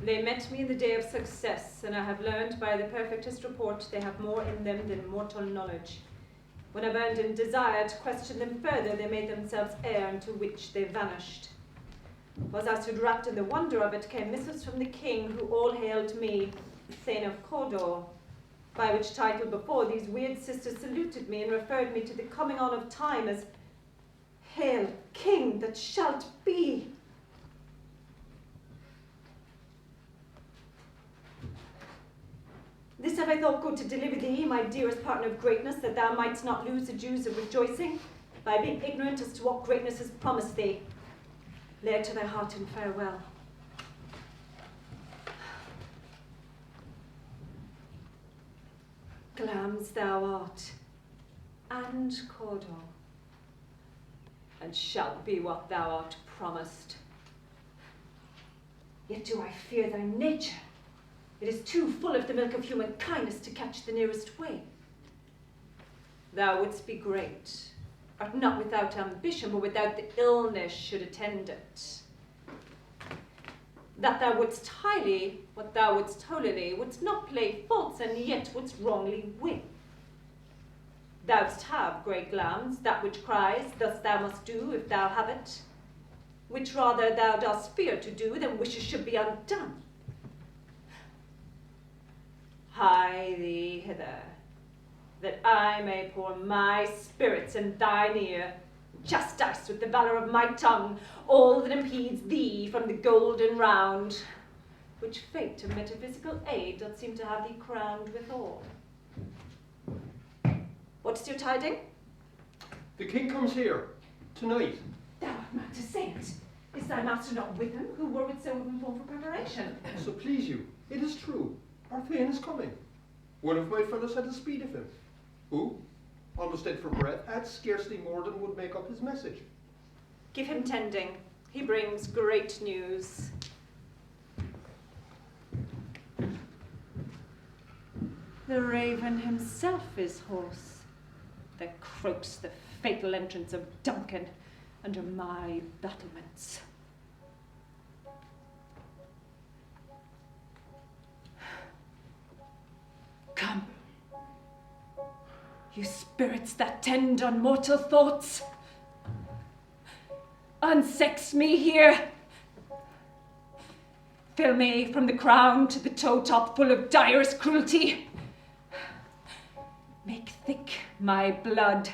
They met me in the day of success, and I have learned by the perfectest report they have more in them than mortal knowledge. When I burned in desire to question them further, they made themselves air into which they vanished. As I stood wrapped in the wonder of it, came missives from the king, who all hailed me Thane of Cawdor, by which title before these weird sisters saluted me and referred me to the coming on of time as Hail, King that shalt be. This have I thought good to deliver thee, my dearest partner of greatness, that thou mightst not lose the dews of rejoicing, by being ignorant as to what greatness has promised thee. Lay it to thy heart in farewell. Glams thou art, and Cawdor, and shalt be what thou art promised. Yet do I fear thy nature. It is too full of the milk of human kindness to catch the nearest way. Thou wouldst be great, art not without ambition, but without the illness should attend it. That thou wouldst highly, what thou wouldst holily, wouldst not play false, and yet wouldst wrongly win. Thou'st have, great Glams, that which cries, thus thou must do, if thou have it, which rather thou dost fear to do than wishes should be undone. Hie thee hither, that I may pour my spirits in thine ear, chastise with the valour of my tongue all that impedes thee from the golden round, which fate of metaphysical aid doth seem to have thee crowned withal. What's your tiding? The king comes here, tonight. Thou art mad to say it. Is thy master not with him, who were with so informed for preparation? So please you, it is true. Our Thane is coming. One of my fellows had a speed of him, who, almost dead for breath, had scarcely more than would make up his message. Give him tending. He brings great news. The raven himself is hoarse, that croaks the fatal entrance of Duncan under my battlements. Come, you spirits that tend on mortal thoughts, unsex me here. Fill me from the crown to the toe top full of direst cruelty. Make thick my blood,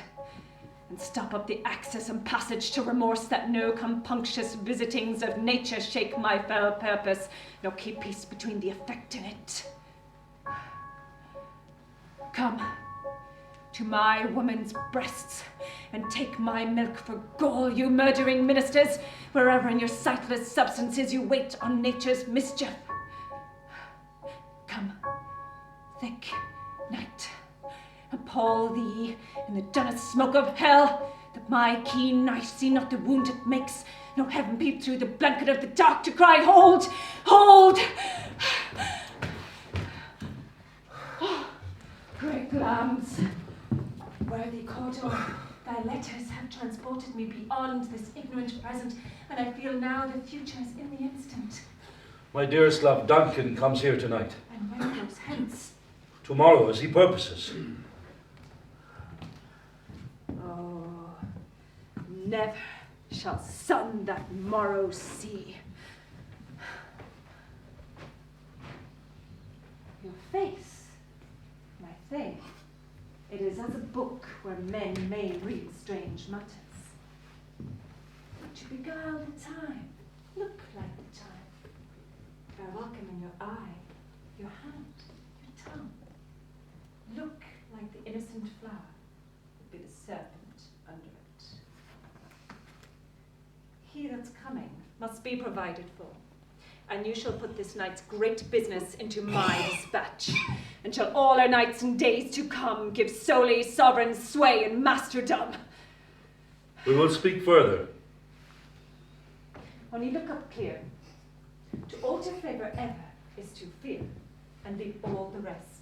and stop up the access and passage to remorse, that no compunctious visitings of nature shake my fell purpose, nor keep peace between the effect in it. Come to my woman's breasts, and take my milk for gall, you murdering ministers, wherever in your sightless substances you wait on nature's mischief. Come, thick night, and pall thee in the dunnest smoke of hell, that my keen knife see not the wound it makes, nor heaven peep through the blanket of the dark to cry, hold, hold! Oh, great lambs, worthy Cawdor, thy letters have transported me beyond this ignorant present, and I feel now the future is in the instant. My dearest love, Duncan comes here tonight. And when goes hence? Tomorrow, as he purposes. Oh, never shall sun that morrow see. Your face, my Thane, it is as a book where men may read strange matters. But you beguile the time, look like the time. Bear welcome in your eye, your hand, your tongue. Look like the innocent flower, be the serpent under it. He that's coming must be provided for, and you shall put this night's great business into my dispatch, and shall all our nights and days to come give solely sovereign sway and masterdom. We will speak further. Only look up clear. To alter favour ever is to fear, and leave all the rest.